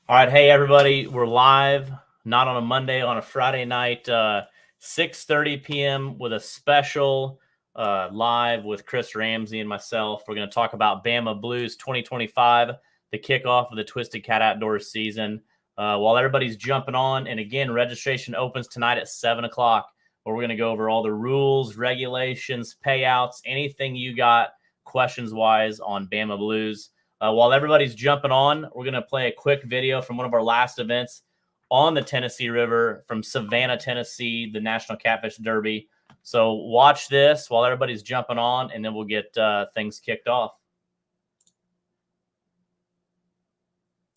All right, hey everybody, we're live, not on a Monday, on a Friday night, 6:30 p.m. with a special live with Chris Ramsey and myself. We're going to talk about Bama Blues 2025, the kickoff of the Twisted Cat Outdoors season. While everybody's jumping on, and again, registration opens tonight at 7 o'clock, where we're going to go over all the rules, regulations, payouts, anything you got questions-wise on Bama Blues. While everybody's jumping on, we're going to play a quick video from one of our last events on the Tennessee River from Savannah, Tennessee, the National Catfish Derby. So watch this while everybody's jumping on, and then we'll get things kicked off.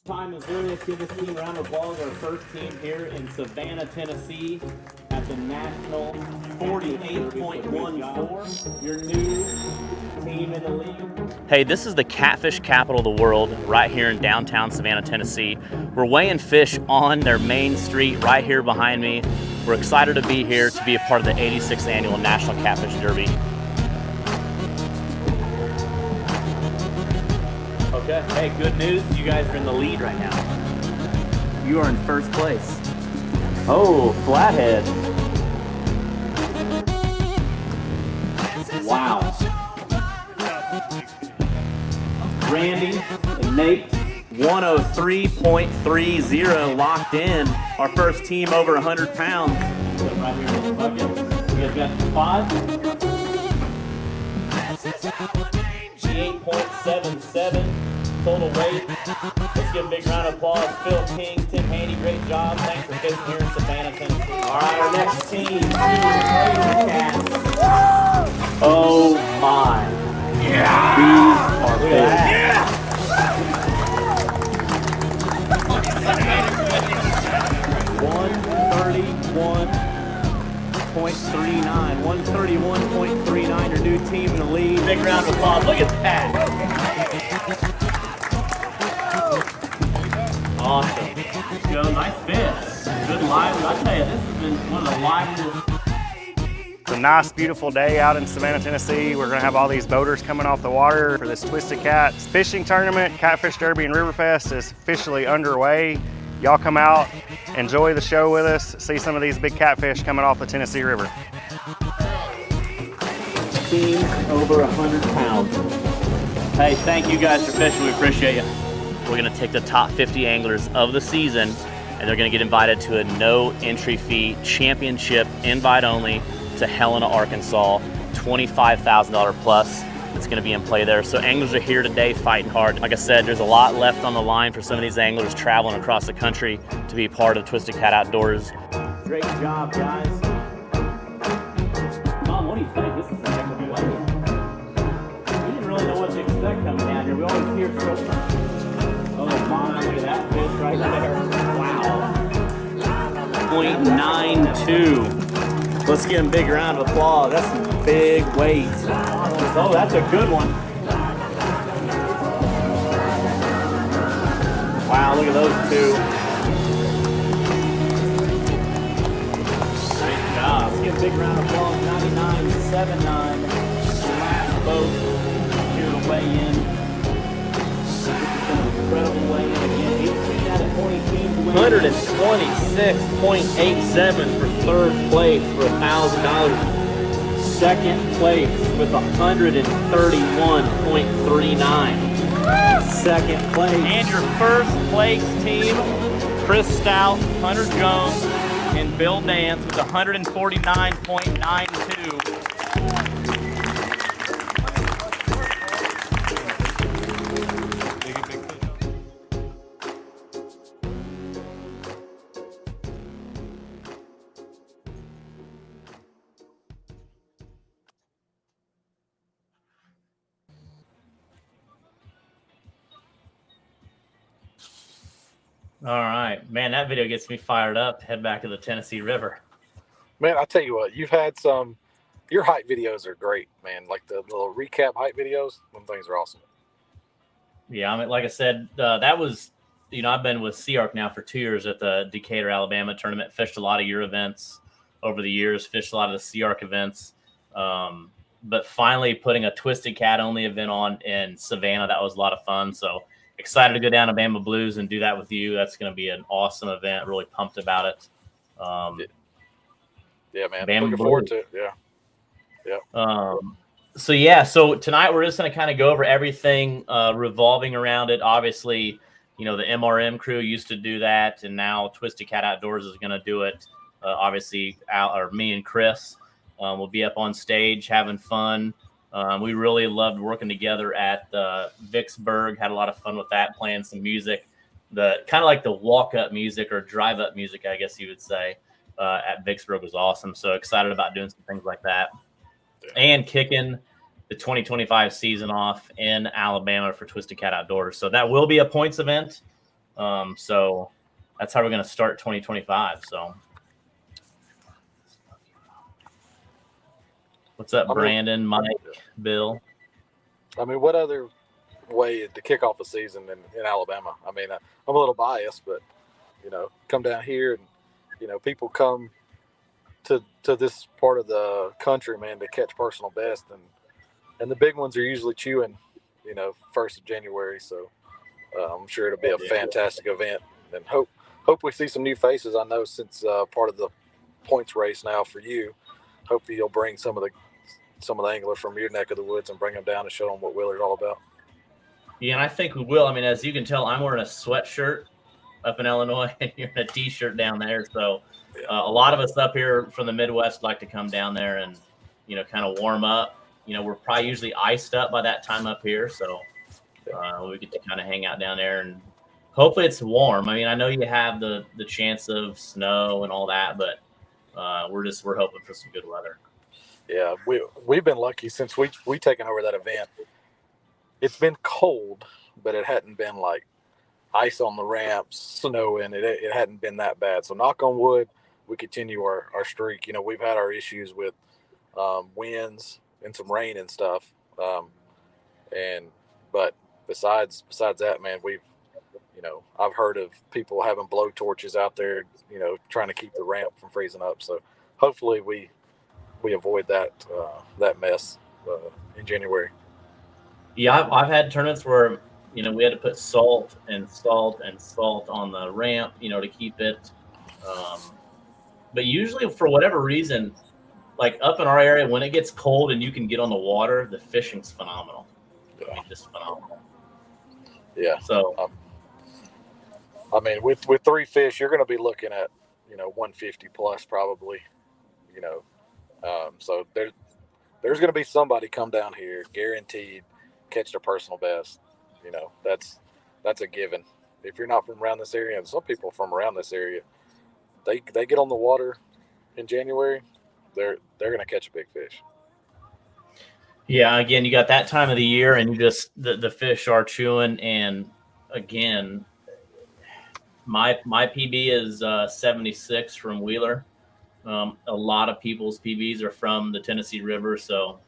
Time, Missouri. Let's give this team a round of applause. Our first team here in Savannah, Tennessee at the National 48.14. Your new team in the league. Hey, this is the catfish capital of the world right here in downtown Savannah, Tennessee. We're weighing fish on their main street right here behind me. We're excited to be here to be a part of the 86th annual National Catfish Derby. Okay, hey, good news. You guys are in the lead right now. You are in first place. Oh, flathead. Wow. Randy and Nate, 103.30 locked in. Our first team over 100 pounds. Put them right here in the bucket. You guys got 5? 8.77 total weight. Let's give a big round of applause. Phil King, Tim Haney, great job. Thanks for fishing here in Savannah, Tennessee. All right, our next team, Cats. Oh my. Yeah. These are big. Yeah. 131.39. 131.39, your new team in the lead. Big round of applause. Look at that. Awesome. Let's go. Nice fish. Good live. I tell you, this has been one of the liveliest. It's a nice, beautiful day out in Savannah, Tennessee. We're gonna have all these boaters coming off the water for this Twisted Cats fishing tournament. Catfish Derby and Riverfest is officially underway. Y'all come out, enjoy the show with us, see some of these big catfish coming off the Tennessee River. Team over 100 pounds. Hey, thank you guys for fishing. We appreciate you. We're gonna take the top 50 anglers of the season, and they're gonna get invited to a no entry fee championship, invite only, to Helena, Arkansas, $25,000 plus. It's going to be in play there. So anglers are here today fighting hard. Like I said, there's a lot left on the line for some of these anglers traveling across the country to be part of Twisted Cat Outdoors. Great job, guys. Tom, what do you think? This is a heck of a way. We didn't really know what to expect coming down here. We always hear so. Oh my, look at that fish right there. Wow. 0.92. Let's give him a big round of applause. That's some big weight. Oh, that's a good one. Wow, look at those two. Great job. Let's give a big round of applause. 99.79. Last boat here to weigh in. This has been an incredible weigh in again. 18 out of 20 teams. 126.87 for third place for $1,000. Second place with 131.39. Second place. And your first place team, Chris Stout, Hunter Jones, and Bill Nance with 149.92. All right, man, that video gets me fired up. Head back to the Tennessee River. Man, I tell you what, you've had some. Your hike videos are great, man. Like the little recap hike videos, them things are awesome. Yeah, I mean, like I said, that was, I've been with Sea Arc now for 2 years at the Decatur, Alabama tournament. Fished a lot of your events over the years. Fished a lot of the Sea Arc events. But finally putting a Twisted Cat only event on in Savannah, that was a lot of fun. So excited to go down to Bama Blues and do that with you. That's going to be an awesome event. Really pumped about it. Yeah, man. Bama Looking Blues. forward to it. Yeah. So tonight we're just going to kind of go over everything revolving around it. Obviously, the MRM crew used to do that, and now Twisted Cat Outdoors is going to do it. Obviously, me and Chris will be up on stage having fun. We really loved working together at Vicksburg. Had a lot of fun with that, playing some music, the kind of like the walk-up music or drive-up music, I guess you would say, at Vicksburg was awesome. So excited about doing some things like that. And kicking the 2025 season off in Alabama for Twisted Cat Outdoors. So that will be a points event. So that's how we're going to start 2025. So what's up, Brandon, Mike, Bill? I mean, what other way to kick off a season in Alabama? I mean, I'm a little biased, but, come down here and, people come to this part of the country, man, to catch personal best. And the big ones are usually chewing, 1st of January. So I'm sure it'll be a fantastic event, and hope we see some new faces. I know since part of the points race now for you, hopefully you'll bring some of the anglers from your neck of the woods and bring them down and show them what Willard's all about. Yeah, and I think we will. I mean, as you can tell, I'm wearing a sweatshirt up in Illinois, and you're in a T-shirt down there. So a lot of us up here from the Midwest like to come down there and, kind of warm up. We're probably usually iced up by that time up here. So we get to kind of hang out down there, and hopefully it's warm. I mean, I know you have the chance of snow and all that, but we're hoping for some good weather. Yeah, we've been lucky since we taken over that event. It's been cold, but it hadn't been like ice on the ramps, snow in it. It hadn't been that bad. So knock on wood, we continue our streak. We've had our issues with winds and some rain and stuff. But besides that, man, I've heard of people having blow torches out there, trying to keep the ramp from freezing up. So hopefully we avoid that mess in January. Yeah, I've had tournaments where, we had to put salt on the ramp, to keep it. But usually for whatever reason, like up in our area, when it gets cold and you can get on the water, the fishing's phenomenal. Yeah. I mean, just phenomenal. Yeah. So, I mean, with 3 fish, you're going to be looking at, 150 plus probably, so there's going to be somebody come down here, guaranteed, catch their personal best. That's a given. If you're not from around this area, and some people from around this area, they get on the water in January, they're going to catch a big fish. Yeah, again, you got that time of the year, and you just the fish are chewing. And again, my PB is 76 from Wheeler. A lot of people's PBs are from the Tennessee River, so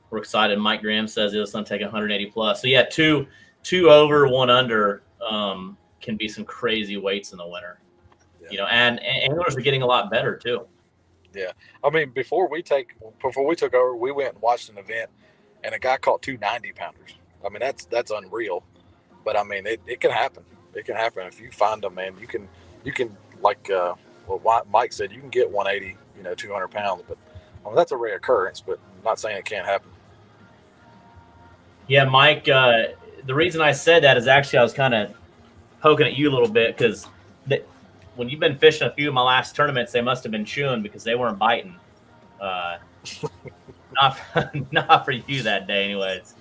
we're excited. Mike Graham says it's going to take 180 plus. So yeah, two over, 1 under can be some crazy weights in the winter. Yeah. And anglers are getting a lot better too. Yeah, I mean, before we took over, we went and watched an event, and a guy caught 2 90-pounders. I mean, that's unreal, but I mean, it can happen. It can happen if you find them, man. You can like what Mike said, you can get 180, 200 pounds, but I mean, that's a rare occurrence. But I'm not saying it can't happen. Yeah, Mike. The reason I said that is actually I was kind of poking at you a little bit because when you've been fishing a few of my last tournaments, they must have been chewing because they weren't biting. Not for you that day, anyways.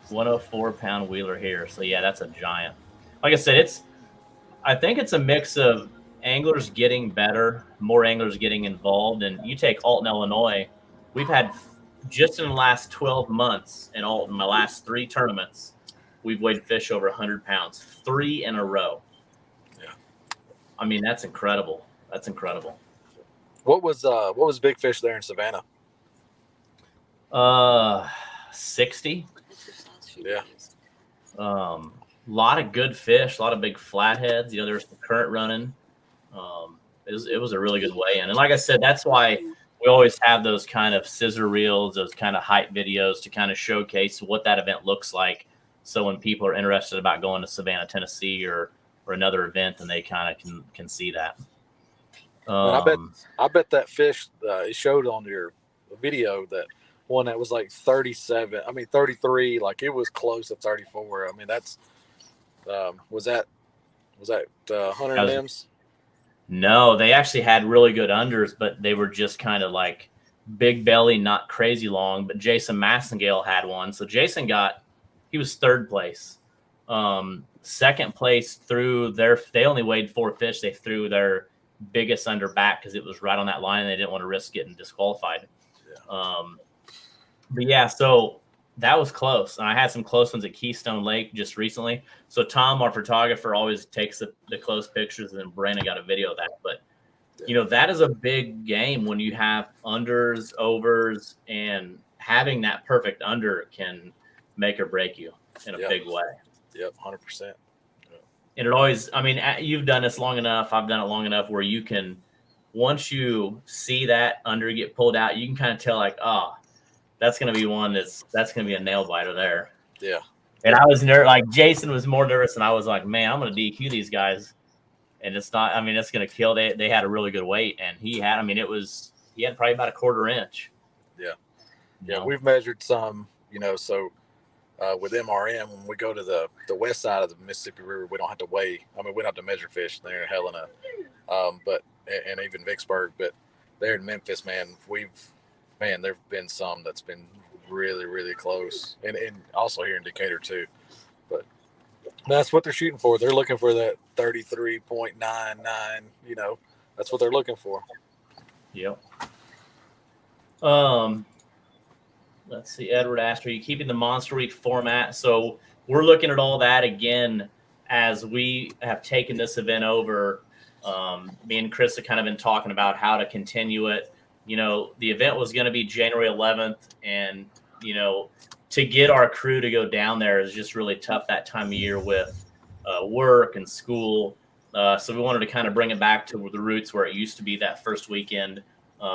104-pound Wheeler here. So yeah, that's a giant. Like I said, I think it's a mix of anglers getting better, more anglers getting involved. And you take Alton, Illinois, we've had just in the last 12 months in Alton, my last 3 tournaments, we've weighed fish over 100 pounds, 3 in a row. Yeah. I mean, that's incredible. That's incredible. What was big fish there in Savannah? 60. Yeah. Lot of good fish, a lot of big flatheads. There's the current running. It was a really good weigh-in. And like I said, that's why we always have those kind of scissor reels, those kind of hype videos to kind of showcase what that event looks like. So when people are interested about going to Savannah, Tennessee, or another event, then they kind of can see that. And I bet that fish it showed on your video that one that was like 37. I mean 33. Like it was close to 34. I mean that's was that Hunter and them's? No, they actually had really good unders, but they were just kind of like big belly, not crazy long. But Jason Massengale had one, so Jason he was third place. Second place threw they only weighed 4 fish. They threw their biggest under back because it was right on that line, and they didn't want to risk getting disqualified. Yeah. But yeah, so that was close. And I had some close ones at Keystone Lake just recently. So Tom, our photographer, always takes the close pictures, and then Brandon got a video of that. But, that is a big game when you have unders, overs, and having that perfect under can make or break you in a big way. Yep, 100%. And it always, I mean, you've done this long enough. I've done it long enough where you can, once you see that under get pulled out, you can kind of tell like, oh, that's going to be one that's going to be a nail biter there. Yeah. And I was nervous. Like Jason was more nervous, and I was like, man, I'm going to DQ these guys. And it's not, I mean, it's going to kill. They had a really good weight, and he had probably about a 1/4 inch. Yeah. Yeah. We've measured some, so with MRM, when we go to the west side of the Mississippi River, we don't have to weigh. I mean, we don't have to measure fish there in Helena, and even Vicksburg. But there in Memphis, man, there've been some that's been really, really close, and also here in Decatur too. But that's what they're shooting for. They're looking for that 33.99. That's what they're looking for. Yep. Let's see, Edward asked, are you keeping the Monster Week format? So we're looking at all that again as we have taken this event over. Me and Chris have kind of been talking about how to continue it. The event was going to be January 11th, and, to get our crew to go down there is just really tough that time of year with work and school. So we wanted to kind of bring it back to the roots where it used to be that first weekend,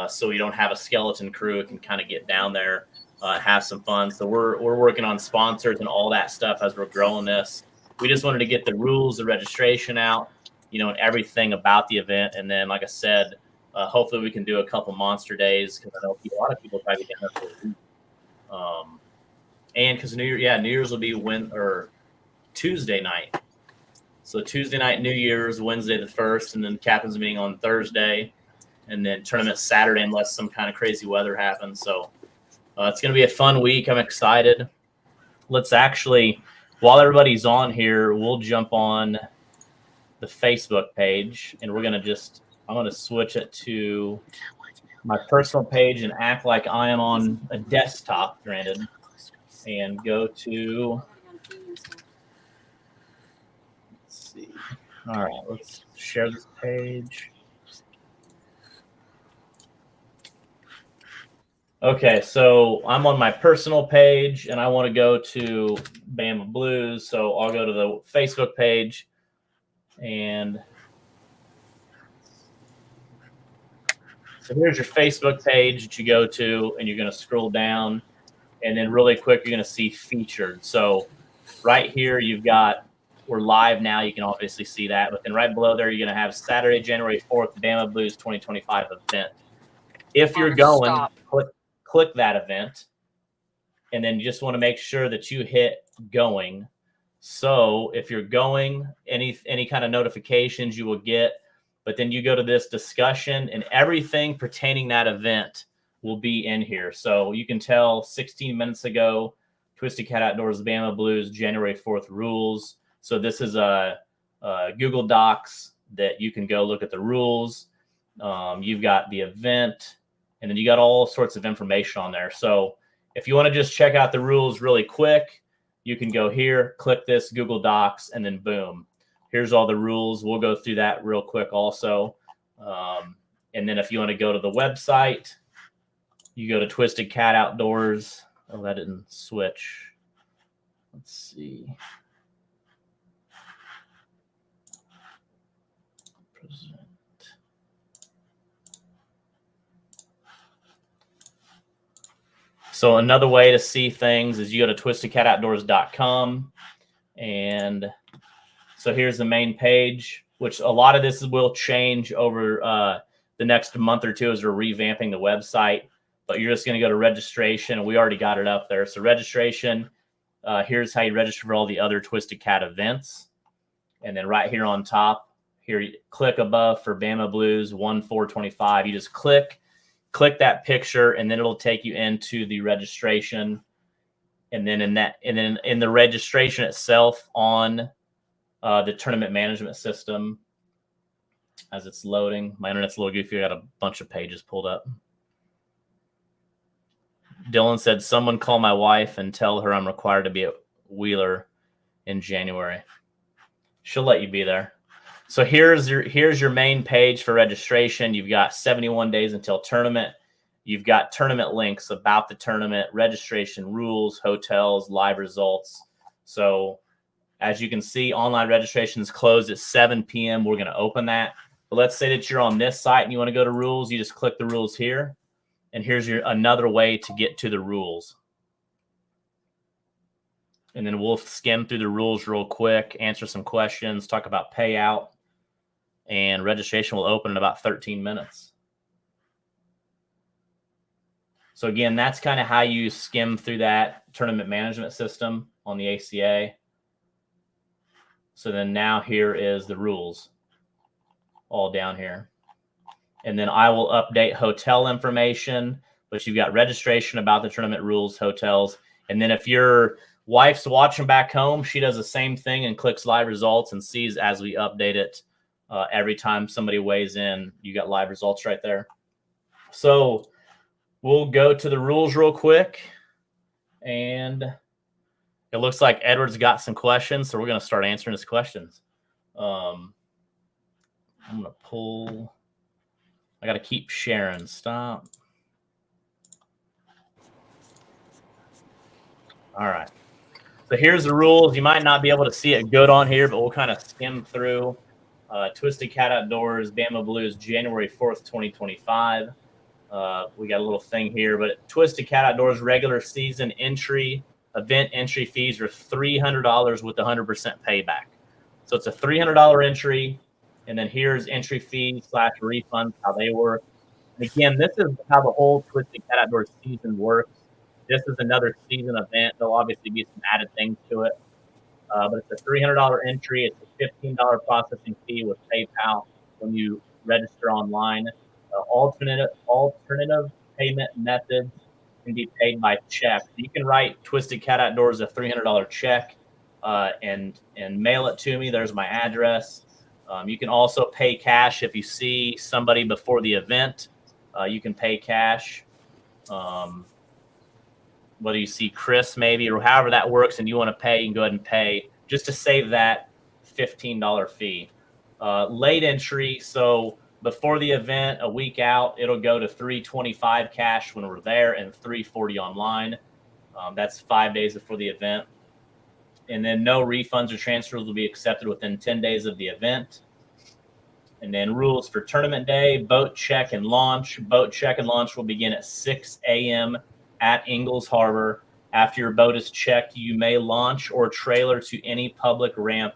so we don't have a skeleton crew. It can kind of get down there, have some fun. So we're working on sponsors and all that stuff as we're growing this. We just wanted to get the rules, the registration out, and everything about the event. And then, like I said, hopefully we can do a couple monster days, because I know a lot of people try to get down there for a week. And because New Year's will be Tuesday night. So Tuesday night, New Year's, Wednesday the 1st, and then captain's meeting on Thursday, and then tournament Saturday unless some kind of crazy weather happens. So it's going to be a fun week. I'm excited. Let's actually, while everybody's on here, we'll jump on the Facebook page, and I'm going to switch it to my personal page and act like I am on a desktop, granted, and go to, let's see. All right, let's share this page. Okay, so I'm on my personal page, and I want to go to Bama Blues, so I'll go to the Facebook page, and so here's your Facebook page that you go to, and you're going to scroll down, and then really quick, you're going to see featured. So right here, we're live now. You can obviously see that. But then right below there, you're going to have Saturday, January 4th, Bama Blues 2025 event. If you're going, click that event, and then you just want to make sure that you hit going. So if you're going, any kind of notifications you will get. But then you go to this discussion, and everything pertaining that event will be in here. So you can tell 16 minutes ago, Twisted Cat Outdoors, Bama Blues, January 4th rules. So this is a Google Docs that you can go look at the rules. You've got the event, and then you got all sorts of information on there. So if you want to just check out the rules really quick, you can go here, click this Google Docs, and then boom. Here's all the rules. We'll go through that real quick also. And then if you want to go to the website, you go to Twisted Cat Outdoors. Oh, that didn't switch. Let's see. So another way to see things is you go to twistedcatoutdoors.com. And so here's the main page, which a lot of this will change over the next month or two as we're revamping the website. But you're just going to go to registration, and we already got it up there. So registration, here's how you register for all the other Twisted Cat events. And then right here on top, here, you click above for Bama Blues 1/4/25. You just click that picture, and then it'll take you into the registration. And then in the registration itself on the tournament management system, as it's loading, my internet's a little goofy. I got a bunch of pages pulled up. Dylan said, someone call my wife and tell her I'm required to be at Wheeler in January. She'll let you be there. So here's your main page for registration. You've got 71 days until tournament. You've got tournament links about the tournament, registration rules, hotels, live results. So as you can see, online registration is closed at 7 p.m. We're going to open that. But let's say that you're on this site and you want to go to rules. You just click the rules here. And here's another way to get to the rules. And then we'll skim through the rules real quick, answer some questions, talk about payout. And registration will open in about 13 minutes. So again, that's kind of how you skim through that tournament management system on the ACA. So then now here is the rules all down here. And then I will update hotel information, but you've got registration about the tournament rules, hotels. And then if your wife's watching back home, she does the same thing and clicks live results and sees as we update it. Every time somebody weighs in, you got live results right there. So we'll go to the rules real quick. And it looks like Edward's got some questions, so we're going to start answering his questions. I'm going to pull. I got to keep sharing. Stop. All right. So here's the rules. You might not be able to see it good on here, but we'll kind of skim through. Twisted Cat Outdoors, Bama Blues, January 4th, 2025. We got a little thing here, but Twisted Cat Outdoors regular season event entry fees are $300 with 100% payback. So it's a $300 entry, and then here's entry fees / refunds, how they work. And again, this is how the whole Twisted Cat Outdoors season works. This is another season event. There'll obviously be some added things to it. But it's a $300 entry. It's a $15 processing fee with PayPal when you register online. Alternative payment methods can be paid by check. You can write Twisted Cat Outdoors a $300 check and mail it to me. There's my address. You can also pay cash if you see somebody before the event. You can pay cash. Whether you see Chris maybe or however that works and you want to pay, you can go ahead and pay just to save that $15 fee. Late entry, so before the event, a week out, it'll go to $325 cash when we're there and $340 online. That's 5 days before the event. And then no refunds or transfers will be accepted within 10 days of the event. And then rules for tournament day, boat check and launch. Boat check and launch will begin at 6 a.m. at Ingalls Harbor. After your boat is checked, you may launch or trailer to any public ramp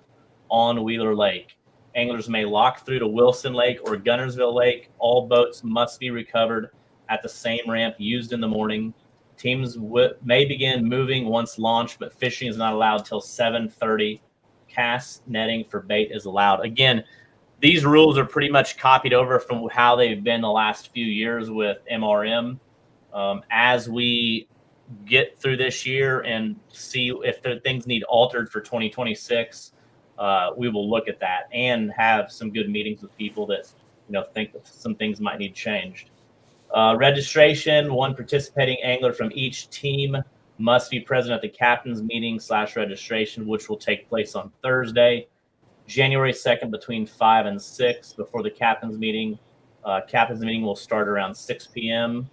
on Wheeler Lake. Anglers may lock through to Wilson Lake or Gunnersville Lake. All boats must be recovered at the same ramp used in the morning. Teams may begin moving once launched, but fishing is not allowed till 7:30. Cast netting for bait is allowed. Again, these rules are pretty much copied over from how they've been the last few years with MRM. As we get through this year and see if things need altered for 2026, we will look at that and have some good meetings with people that think that some things might need changed. Registration: one participating angler from each team must be present at the captain's meeting / registration, which will take place on Thursday, January 2nd between 5 and 6 before the captain's meeting. Captain's meeting will start around 6 p.m.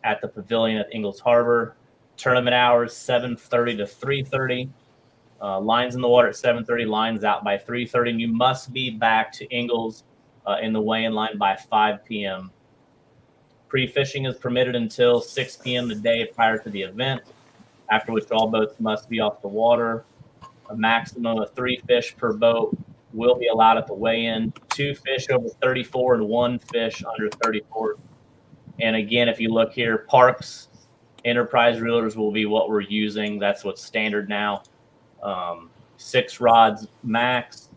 at the pavilion at Ingalls Harbor. Tournament hours 7:30 to 3:30. Lines in the water at 7:30, lines out by 3:30. And you must be back to Ingalls in the weigh-in line by 5 p.m. Pre-fishing is permitted until 6 p.m. the day prior to the event, after which all boats must be off the water. A maximum of 3 fish per boat will be allowed at the weigh-in, 2 fish over 34 and 1 fish under 34. And again, if you look here, Parks Enterprise reelers will be what we're using. That's what's standard now. 6 rods max.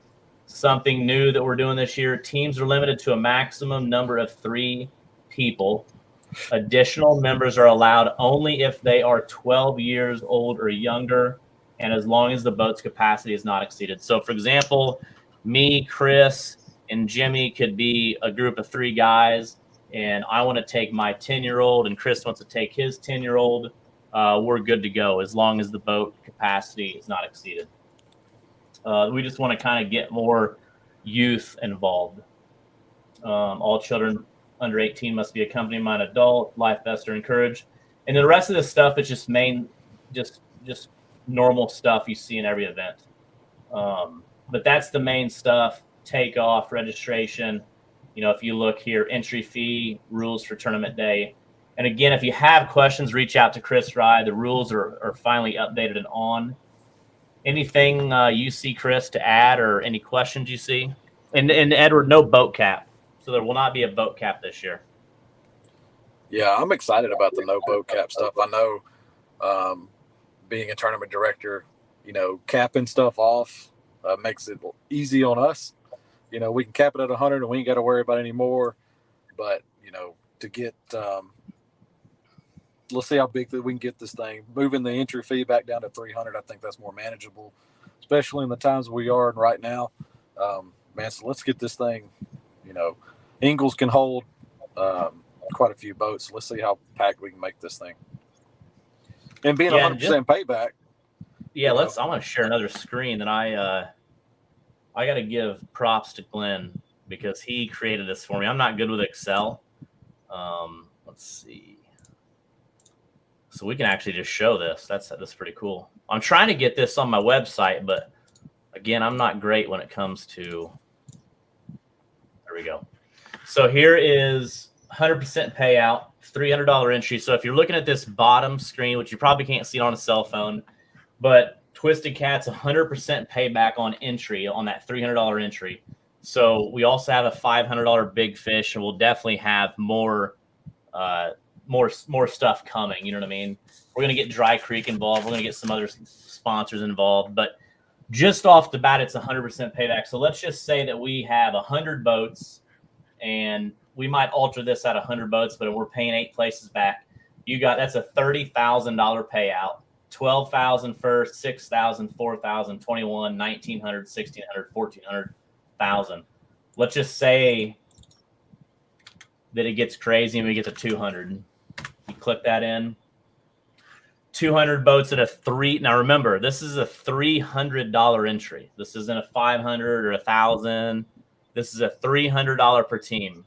Something new that we're doing this year, teams are limited to a maximum number of 3 people. Additional members are allowed only if they are 12 years old or younger, and as long as the boat's capacity is not exceeded. So, for example, me, Chris, and Jimmy could be a group of 3 guys, and I want to take my 10-year-old, and Chris wants to take his 10-year-old. We're good to go as long as the boat capacity is not exceeded. We just want to kind of get more youth involved. All children under 18 must be accompanied by an adult. Life vests are encouraged. And the rest of this stuff is just just normal stuff you see in every event. But that's the main stuff: takeoff, registration. If you look here, entry fee, rules for tournament day. And again, if you have questions, reach out to Chris Rye. The rules are finally updated and on. Anything you see, Chris, to add, or any questions you see? And Edward, no boat cap. So there will not be a boat cap this year. Yeah, I'm excited about the no boat cap stuff. I know being a tournament director, capping stuff off makes it easy on us. We can cap it at 100 and we ain't got to worry about it anymore. But, to get let's see how big that we can get this thing. Moving the entry fee back down to 300, I think that's more manageable, especially in the times we are in right now. Man, so let's get this thing, Ingalls can hold quite a few boats. So let's see how packed we can make this thing. And being 100% payback. Yeah, I want to share another screen that I got to give props to Glenn because he created this for me. I'm not good with Excel. Let's see. So we can actually just show this. That's pretty cool. I'm trying to get this on my website, but again, I'm not great when it comes to. There we go. So here is 100% payout, $300 entry. So if you're looking at this bottom screen, which you probably can't see it on a cell phone, but Twisted Cat's 100% payback on entry on that $300 entry. So we also have a $500 big fish, and we'll definitely have more stuff coming. You know what I mean? We're going to get Dry Creek involved. We're going to get some other sponsors involved. But just off the bat, it's 100% payback. So let's just say that we have 100 boats, and we might alter this at 100 boats, but we're paying 8 places back. That's a $30,000 payout. 12,000 first, 6,000, 4,000, 21, 1,900, 1,600, 1,400, 1,000. Let's just say that it gets crazy and we get to 200. You click that in. 200 boats at a 3. Now remember, this is a $300 entry. This isn't a 500 or 1,000. This is a $300 per team.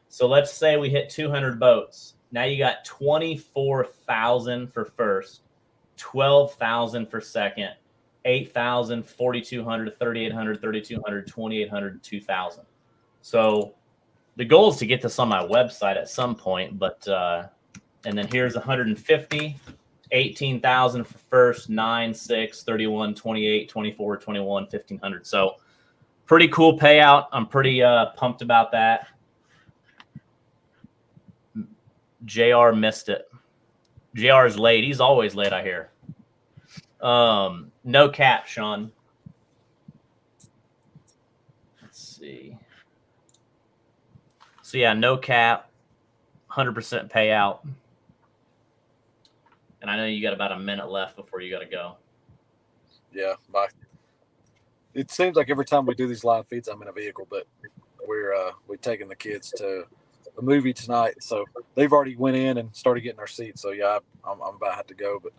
So let's say we hit 200 boats. Now you got 24,000 for first, 12,000 for second, 8,000, 4,200, 3,800, 3,200, 2,800, 2,000. So the goal is to get this on my website at some point, but and then here's 150, 18,000 for first, 9, 6, 31, 28, 24, 21, 1,500. So pretty cool payout. I'm pretty pumped about that. JR missed it. JR is late. He's always late, I hear. No cap, Sean. Let's see. So yeah, no cap, 100% payout. And I know you got about a minute left before you got to go. Yeah, bye. It seems like every time we do these live feeds, I'm in a vehicle, but we're taking the kids to a movie tonight, so they've already went in and started getting our seats. So yeah, I'm about to have to go, but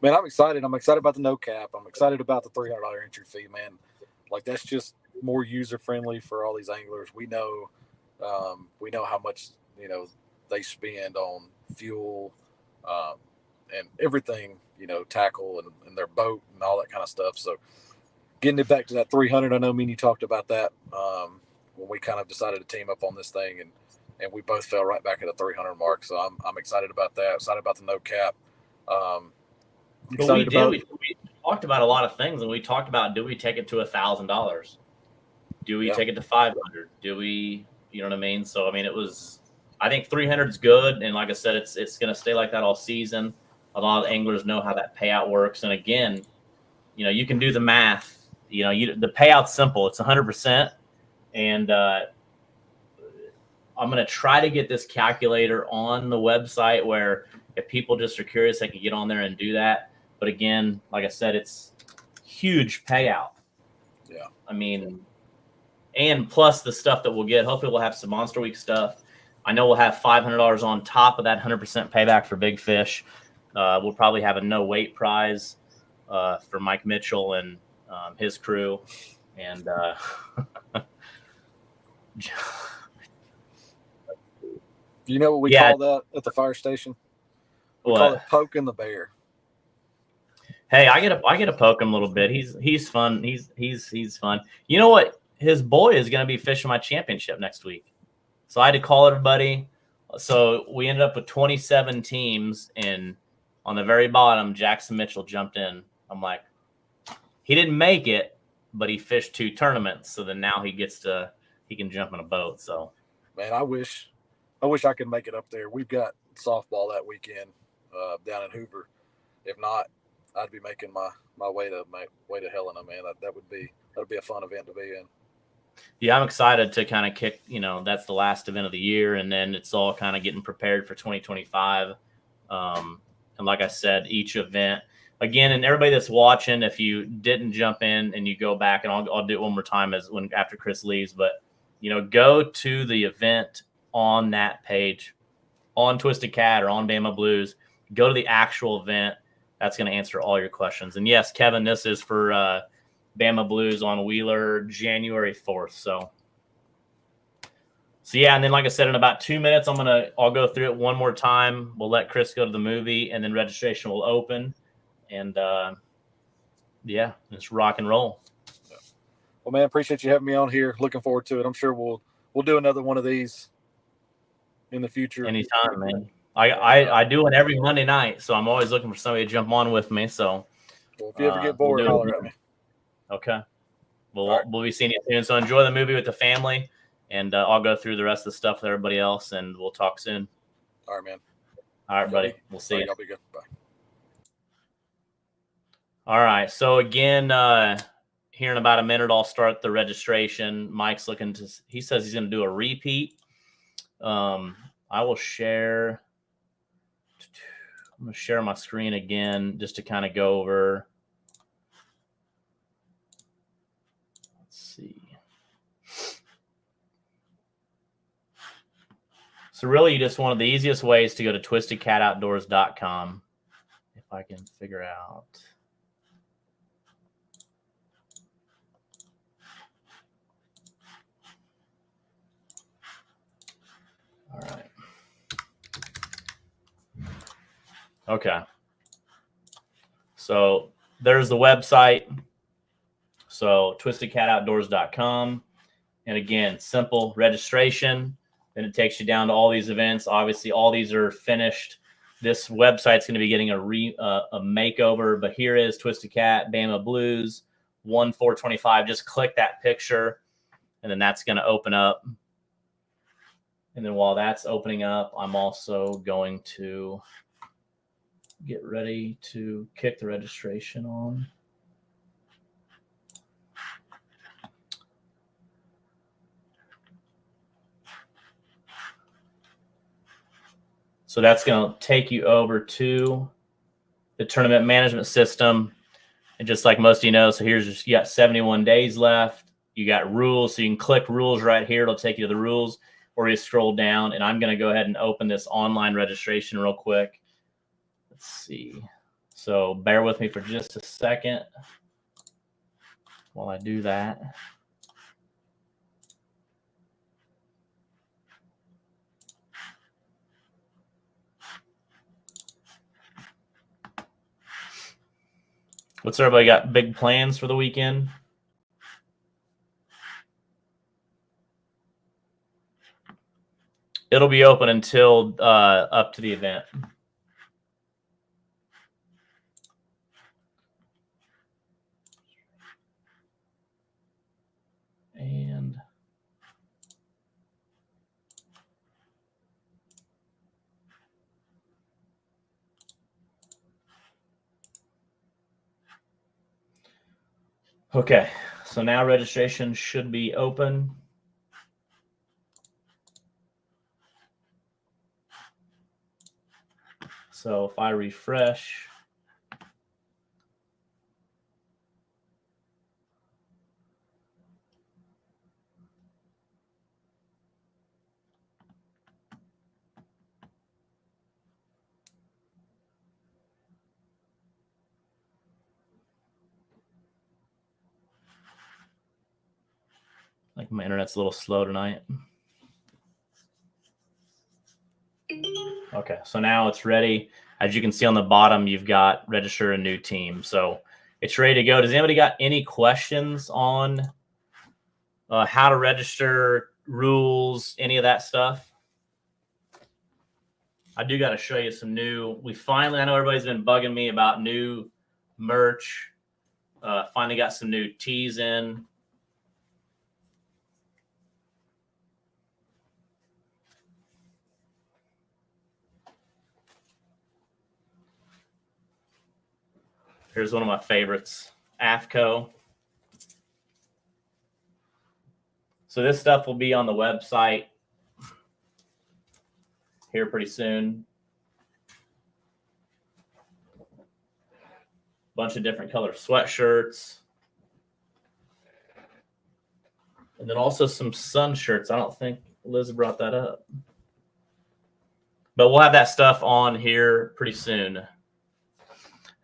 man, I'm excited. I'm excited about the no cap. I'm excited about the $300 entry fee, man. Like that's just more user friendly for all these anglers. We know how much they spend on fuel and everything, tackle and their boat and all that kind of stuff. So getting it back to that 300, I know me and you talked about that when we kind of decided to team up on this thing, and and we both fell right back at the 300 mark. So I'm excited about that. Excited about the no cap. But we did. We talked about a lot of things, and we talked about, do we take it to $1,000? Do we take it to 500? Do we, you know what I mean? So I mean, I think 300 is good, and like I said, it's going to stay like that all season. A lot of anglers know how that payout works, and again, you know, you can do the math. You know, the payout's simple. It's 100%, and I'm going to try to get this calculator on the website where if people just are curious, they can get on there and do that. But again, like I said, it's huge payout. Yeah. I mean, and plus the stuff that we'll get. Hopefully we'll have some Monster Week stuff. I know we'll have $500 on top of that 100% payback for big fish. We'll probably have a no weight prize for Mike Mitchell and his crew. And you know what we call that at the fire station? We call it poking the bear. Hey, I get to poke him a little bit. He's fun. He's fun. You know what? His boy is going to be fishing my championship next week. So I had to call everybody. So we ended up with 27 teams, and on the very bottom, Jackson Mitchell jumped in. I'm like, he didn't make it, but he fished 2 tournaments. So then now he can jump in a boat. So, man, I wish I could make it up there. We've got softball that weekend down in Hoover. If not, I'd be making my way to Helena, man. That'd be a fun event to be in. Yeah, I'm excited to kind of kick, you know, that's the last event of the year, and then it's all kind of getting prepared for 2025. And like I said, each event, again, and everybody that's watching, if you didn't jump in and you go back, and I'll do it one more time after Chris leaves, but, you know, go to the event on that page, on Twisted Cat or on Bama Blues, go to the actual event. That's going to answer all your questions. And yes, Kevin, this is for Bama Blues on Wheeler, January 4th. So yeah, and then like I said, in about 2 minutes, I'll go through it one more time. We'll let Chris go to the movie, and then registration will open. And yeah, just rock and roll. Well, man, appreciate you having me on here. Looking forward to it. I'm sure we'll do another one of these in the future. Anytime, man. I do it every Monday night, so I'm always looking for somebody to jump on with me. So, well, if you ever get bored, holler at me. Okay. We'll be seeing you soon. So enjoy the movie with the family, and I'll go through the rest of the stuff with everybody else, and we'll talk soon. All right, man. All right, buddy. We'll see you. Y'all be good. Bye. All right. So again, here in about a minute, I'll start the registration. Mike's he says he's going to do a repeat. I will share. I'm going to share my screen again just to kind of go over. Let's see. So really, you just one of the easiest ways to go to twistedcatoutdoors.com. If I can figure out. All right. Okay. So there's the website. So twistedcatoutdoors.com. And again, simple registration. Then it takes you down to all these events. Obviously, all these are finished. This website's going to be getting a makeover. But here is Twisted Cat, Bama Blues, 1/4/25. Just click that picture, and then that's going to open up. And then while that's opening up, I'm also going to get ready to kick the registration on. So that's going to take you over to the tournament management system. And just like most of you know, so you got 71 days left. You got rules. So you can click rules right here. It'll take you to the rules, or you scroll down. And I'm going to go ahead and open this online registration real quick. Let's see. So bear with me for just a second while I do that. What's everybody got big plans for the weekend? It'll be open until up to the event. And okay, so now registration should be open. So if I refresh, like my internet's a little slow tonight. Okay, so now it's ready. As you can see on the bottom, you've got register a new team. So it's ready to go. Does anybody got any questions on how to register, rules, any of that stuff? I do got to show you some new. I know everybody's been bugging me about new merch. Finally got some new tees in. Here's one of my favorites, AFCO. So this stuff will be on the website here pretty soon. Bunch of different color sweatshirts. And then also some sun shirts. I don't think Liz brought that up. But we'll have that stuff on here pretty soon.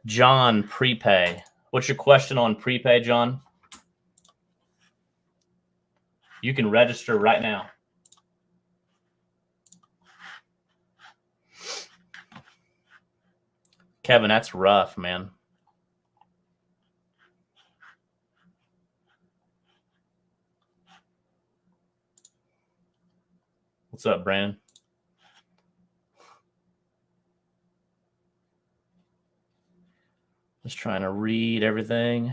John, prepay. What's your question on prepay, John? You can register right now. Kevin, that's rough, man. What's up, Brandon? Just trying to read everything.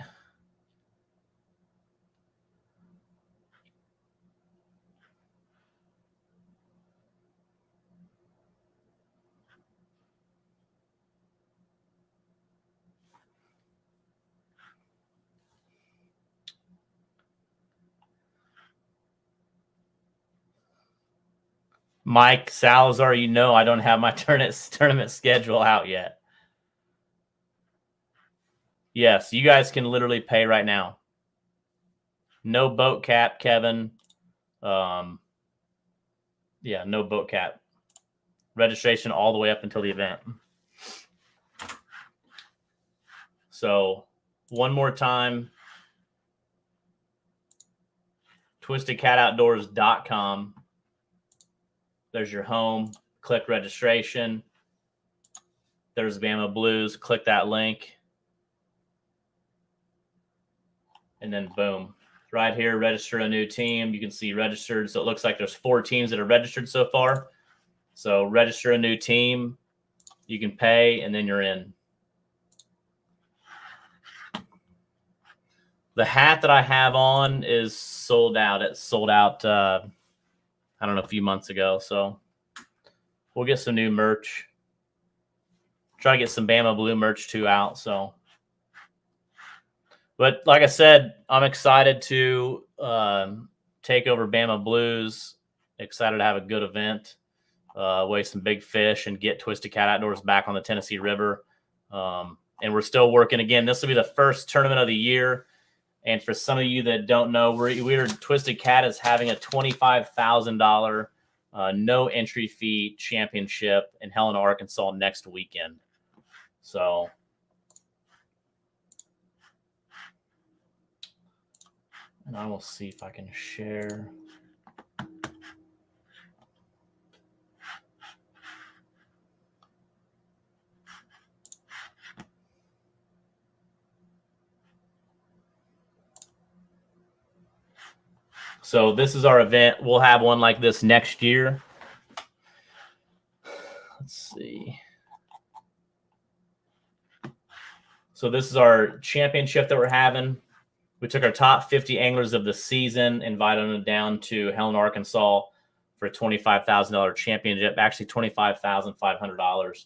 Mike Salazar, you know I don't have my tournament schedule out yet. Yes, you guys can literally pay right now. No boat cap, Kevin. Yeah, no boat cap. Registration all the way up until the event. So one more time, twistedcatoutdoors.com. There's your home. Click registration. There's Bama Blues. Click that link. And then boom. Right here, register a new team. You can see registered. So it looks like there's 4 teams that are registered so far. So register a new team. You can pay, and then you're in. The hat that I have on is sold out. It sold out, I don't know, a few months ago. So we'll get some new merch. Try to get some Bama Blue merch too out. So, but like I said, I'm excited to take over Bama Blues. Excited to have a good event, weigh some big fish, and get Twisted Cat Outdoors back on the Tennessee River. And we're still working. Again, this will be the first tournament of the year. And for some of you that don't know, we're Twisted Cat is having a $25,000 no entry fee championship in Helena, Arkansas next weekend. So and I will see if I can share. So this is our event. We'll have one like this next year. So this is our championship that we're having. We took our top 50 anglers of the season, invited them down to Helena, Arkansas for a $25,000 championship, actually $25,500.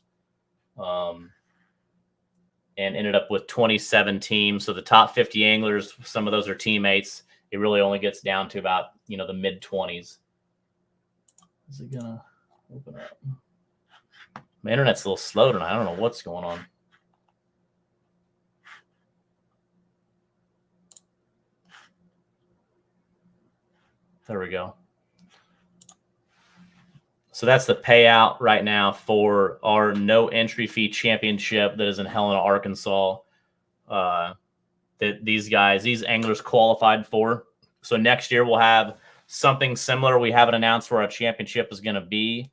And ended up with 27 teams. So the top 50 anglers, some of those are teammates. It really only gets down to about, the mid-20s. Is it going to open up? My internet's a little slow tonight. I don't know what's going on. There we go. So that's the payout right now for our no entry fee championship that is in Helena, Arkansas. That these anglers qualified for. So next year we'll have something similar. We haven't announced where our championship is going to be,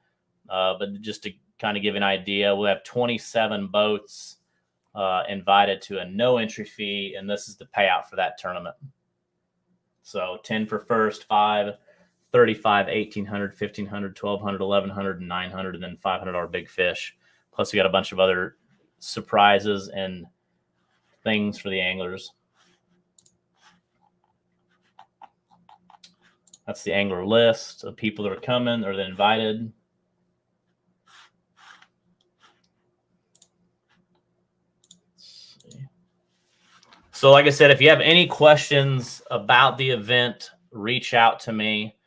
but just to kind of give an idea, we'll have 27 boats invited to a no entry fee, and this is the payout for that tournament. So 10 for first, 5, 35, 1,800, 1,500, 1,200, 1,100, and 900, and then $500 big fish. Plus we got a bunch of other surprises and things for the anglers. That's the angler list of people that are coming or that invited. Let's see. So like I said, if you have any questions about the event, reach out to me.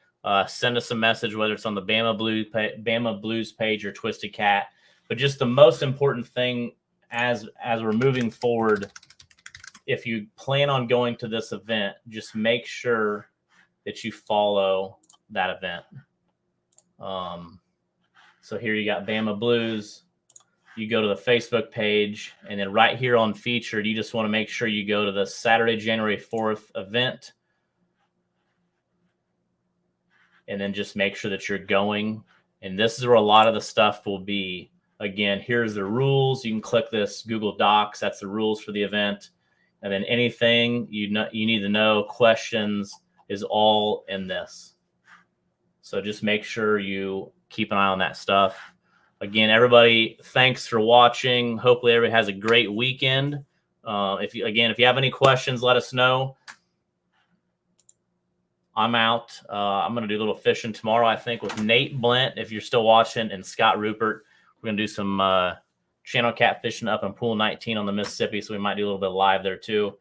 Send us a message, whether it's on the Bama Blues page or Twisted Cat. But just the most important thing as we're moving forward, if you plan on going to this event, just make sure that you follow that event. So here you got Bama Blues. You go to the Facebook page, and then right here on featured, you just want to make sure you go to the Saturday, January 4th event. And then just make sure that you're going. And this is where a lot of the stuff will be. Again, here's the rules. You can click this Google Docs. That's the rules for the event. And then anything you need to know, questions, is all in this. So just make sure you keep an eye on that stuff. Again, everybody, thanks for watching. Hopefully everybody has a great weekend. If you have any questions, let us know. I'm out. I'm going to do a little fishing tomorrow, I think, with Nate Blent, if you're still watching, and Scott Rupert. We're going to do some channel cat fishing up in Pool 19 on the Mississippi, so we might do a little bit live there too.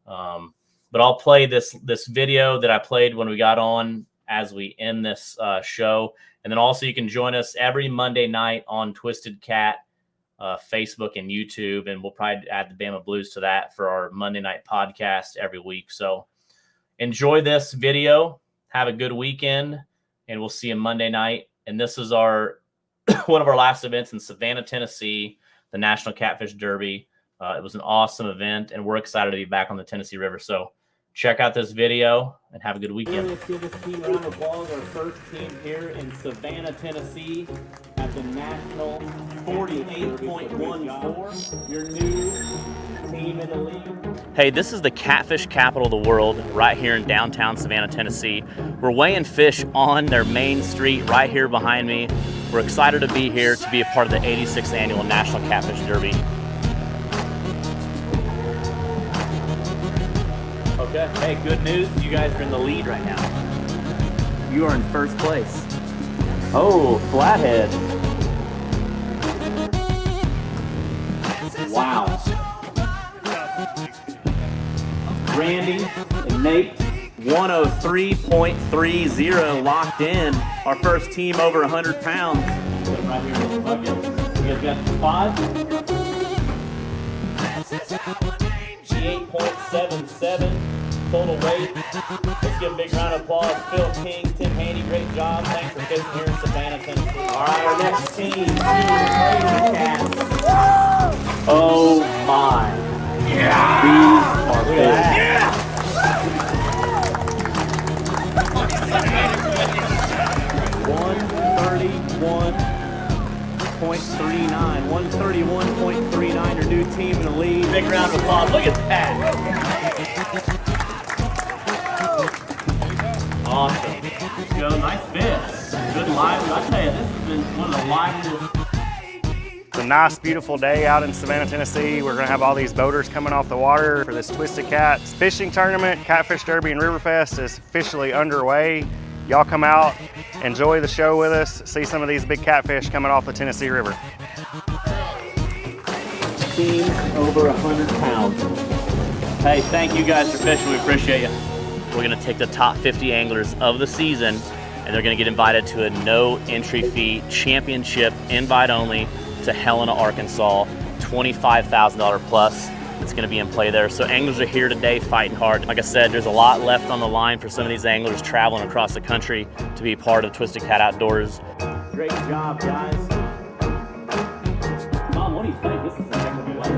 But I'll play this video that I played when we got on as we end this show. And then also you can join us every Monday night on Twisted Cat, Facebook, and YouTube. And we'll probably add the Bama Blues to that for our Monday night podcast every week. So enjoy this video. Have a good weekend. And we'll see you Monday night. And this is our one of our last events in Savannah, Tennessee, the National Catfish Derby. It was an awesome event, and we're excited to be back on the Tennessee River. So check out this video and have a good weekend. Let's give this team a round of applause. Our first team here in Savannah, Tennessee at the National 48.14. Your new team in the league. Hey, this is the catfish capital of the world right here in downtown Savannah, Tennessee. We're weighing fish on their main street right here behind me. We're excited to be here to be a part of the 86th Annual National Catfish Derby. Okay, hey, good news. You guys are in the lead right now. You are in first place. Oh, flathead. Wow. Randy and Nate, 103.30 locked in. Our first team over 100 pounds. Right here in this bucket. You guys got 5? 8.77 total weight. Let's give a big round of applause. Phil King, Tim Haney, great job. Thanks for fishing here in Savannah, Tennessee. All right, our next team, Crazy Cats. Oh my. Yeah. These are big. Yeah. 131.39. 131.39, your new team in the lead. Big round of applause. Look at that. Awesome. Let's go. Nice fish. Good live. I tell you, this has been one of the liveliest It's a nice, beautiful day out in Savannah, Tennessee. We're gonna have all these boaters coming off the water for this Twisted Cats fishing tournament. Catfish Derby and Riverfest is officially underway. Y'all come out, enjoy the show with us, see some of these big catfish coming off the Tennessee River. Team over 100 pounds. Hey, thank you guys for fishing. We appreciate you. We're gonna take the top 50 anglers of the season, and they're gonna get invited to a no entry fee championship, invite only, to Helena, Arkansas, $25,000 plus. It's gonna be in play there. So anglers are here today fighting hard. Like I said, there's a lot left on the line for some of these anglers traveling across the country to be part of the Twisted Cat Outdoors. Great job, guys. Mom, what do you think? This is a heck of a way.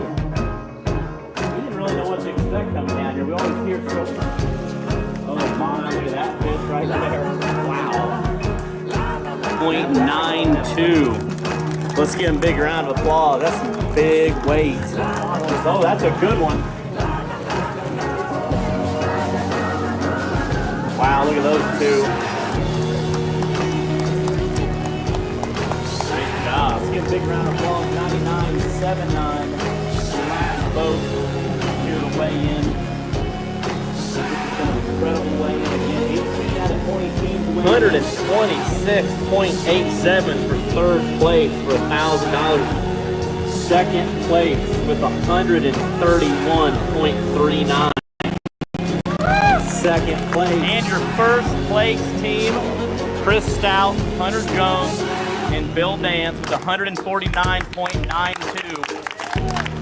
We didn't really know what to expect coming down here. We always hear so. Oh my, look at that fish right there. Wow. 0.92. Let's give him a big round of applause. That's some big weight. Oh, that's a good one. Wow, look at those two. Great job. Let's give a big round of applause. 99.79. Last boat here to weigh in. Incredible weigh in again. 18 out of 20 teams win. 126.87 for third place for $1,000. Second place with 131.39. Second place. And your first place team, Chris Stout, Hunter Jones, and Bill Dance with 149.92.